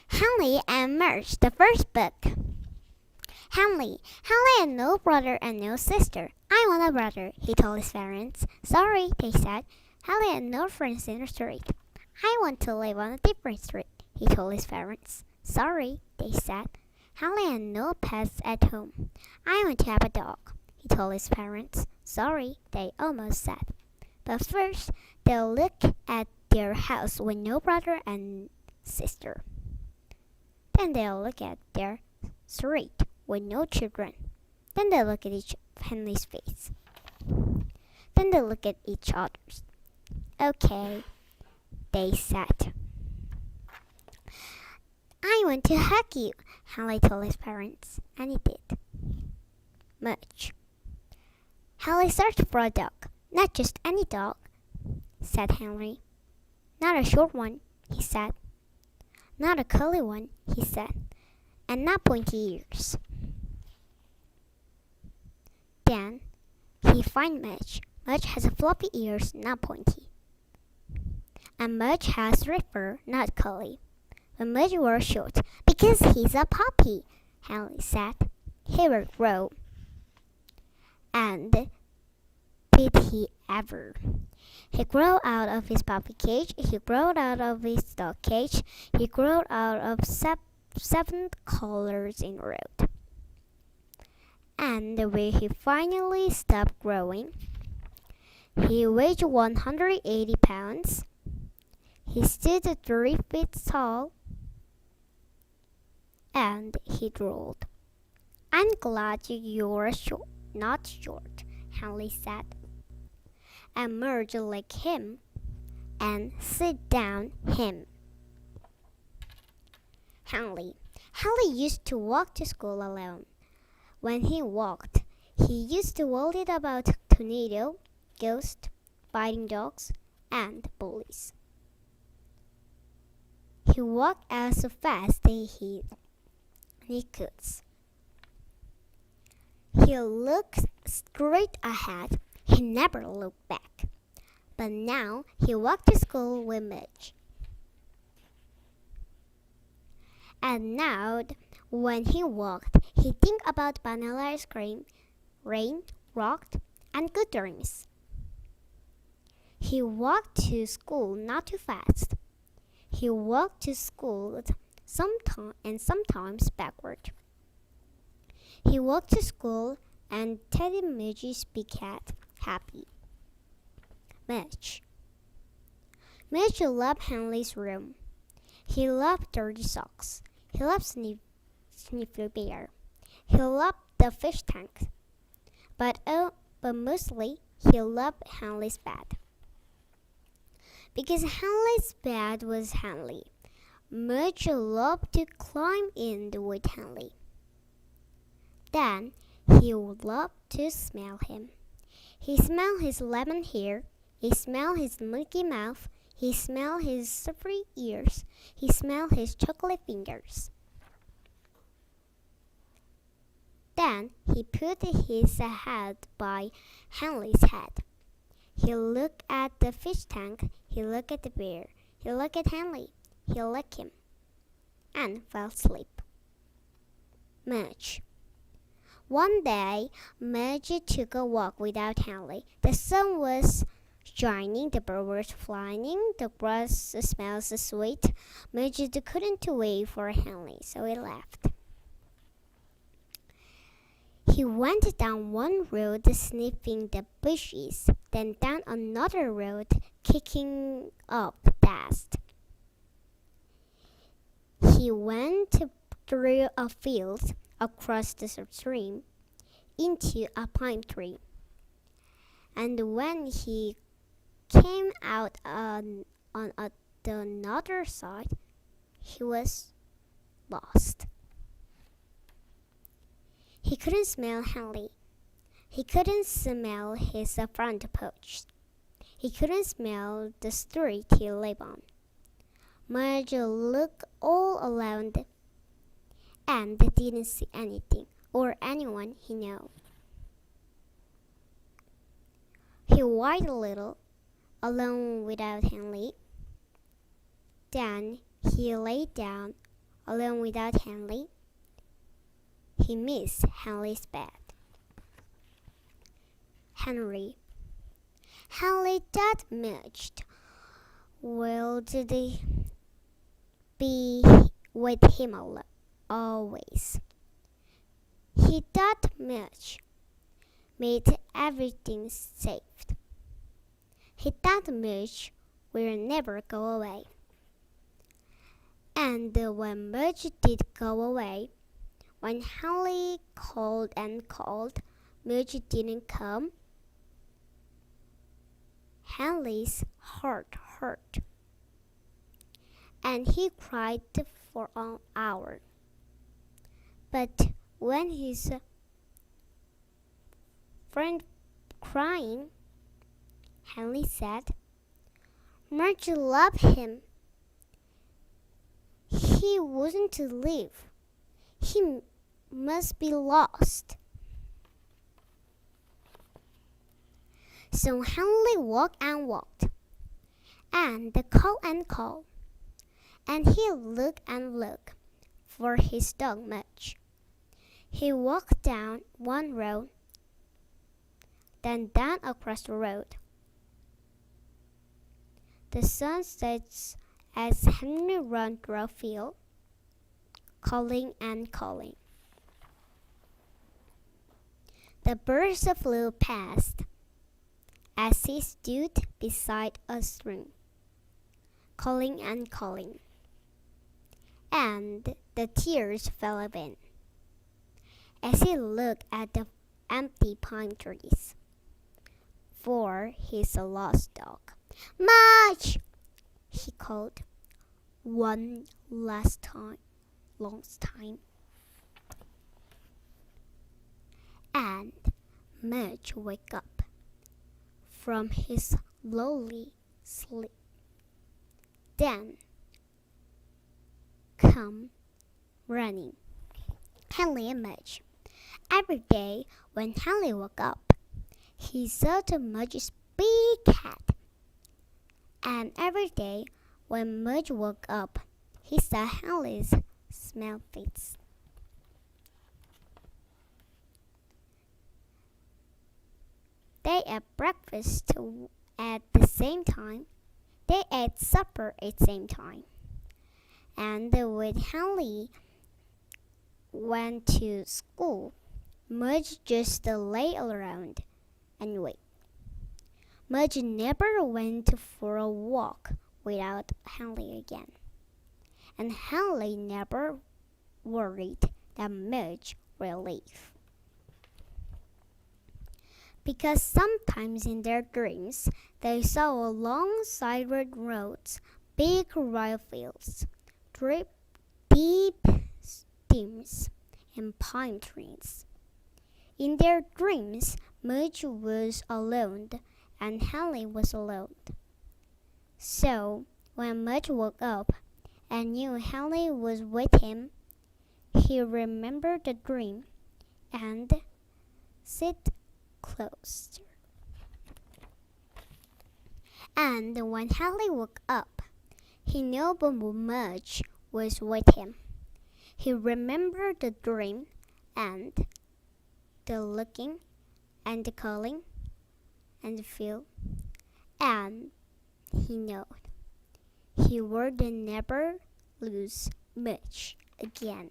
Henley and Mudge, the first book. Henley had no brother and no sister. I want a brother, he told his parents. Sorry, they said. Henley had no friends in the street. I want to live on a different street, he told his parents. Sorry, they said. Henley had no pets at home. I want to have a dog, he told his parents. Sorry, they almost said. But first, they'll look at their house with no brother and sister. Then they'll look at their street with no children. Then they'll look at Henley's face. Then they'll look at each other's. Okay, they said. I want to hug you, Henley told his parents, and he did. Much. Henley searched for a dog. Not just any dog, said Henry. Not a short one, he said. Not a curly one, he said. And not pointy ears. Then he found Mudge. Mudge has floppy ears, not pointy. And Mudge has red fur, not curly. But Mudge wore short because he's a puppy, Henry said. He will grow. And did he ever? He grew out of his puppy cage. He grew out of his dog cage. He grew out of seven colors in a row. And when he finally stopped growing, he weighed 180 pounds. He stood 3 feet tall. And he drooled. I'm glad you're short, not short, Henley said. And Mudge like him and sit down him. Henley used to walk to school alone. When he walked, he used to worry about tornado, ghosts, biting dogs, and bullies. He walked as fast as he could. He looked straight ahead. He never looked back. But now he walked to school with Mudge. And now, when he walked, he'd think about vanilla ice cream, rain, rock, and good dreams. He walked to school not too fast. He walked to school sometimes backward. He walked to school and Teddy Mudge's big cat happy. Mudge loved Henley's room. He loved dirty socks. He loved Sniffy Bear. He loved the fish tank. But mostly he loved Henley's bed. Because Henley's bed was Henley, Mudge loved to climb in with Henley. Then he would love to smell him. He smelled his lemon hair. He smelled his milky mouth. He smelled his slippery ears. He smelled his chocolate fingers. Then he put his head by Henley's head. He looked at the fish tank. He looked at the bear. He looked at Henley. He licked him and fell asleep. Mudge. One day, Mudge took a walk without Henley. The sun was shining, the birds were flying, the grass smells sweet. Mudge couldn't wait for Henley, so he left. He went down one road sniffing the bushes, then down another road kicking up dust. He went through a field, across the stream, into a pine tree. And when he came out on the other side, he was lost. He couldn't smell Henley. He couldn't smell his front porch. He couldn't smell the street he lived on. Mudge looked all around and didn't see anything or anyone he knew. He waited a little, alone without Henley. Then he lay down alone without Henley. He missed Henley's bed. Henry. Henley that Mudge will be with him always. He thought Mudge made everything safe. He thought Mudge will never go away. And when Mudge did go away, when Henley called and called, Mudge didn't come. Henley's heart hurt, and he cried for an hour. But when his friend crying, Henley said, "Mudge loved him. He wasn't live. He must be lost." So Henley walked and walked, and called and called, and he looked and looked for his dog Mudge. He walked down one road, then down across the road. The sun sets as Henry ran through a field, calling and calling. The birds flew past as he stood beside a stream, calling and calling. And the tears fell again as he looked at the empty pine trees for his lost dog. "Mudge!" he called one last time. And Mudge woke up from his lonely sleep. Then come running Henley and Mudge. Every day when Henley woke up, he saw the Mudge's big cat. And every day when Mudge woke up, he saw Henley's small face. They ate breakfast at the same time. They ate supper at the same time. And when Henley went to school, Mudge just lay around and wait. Mudge never went for a walk without Henley again. And Henley never worried that Mudge will leave. Because sometimes in their dreams, they saw along sidewalk roads, big rice fields, deep streams, and pine trees. In their dreams, Mudge was alone, and Henley was alone. So, when Mudge woke up and knew Henley was with him, he remembered the dream and sit closer. And when Henley woke up, he knew Mudge was with him. He remembered the dream and the looking and the calling and the feel, and he knew he would never lose Mudge again.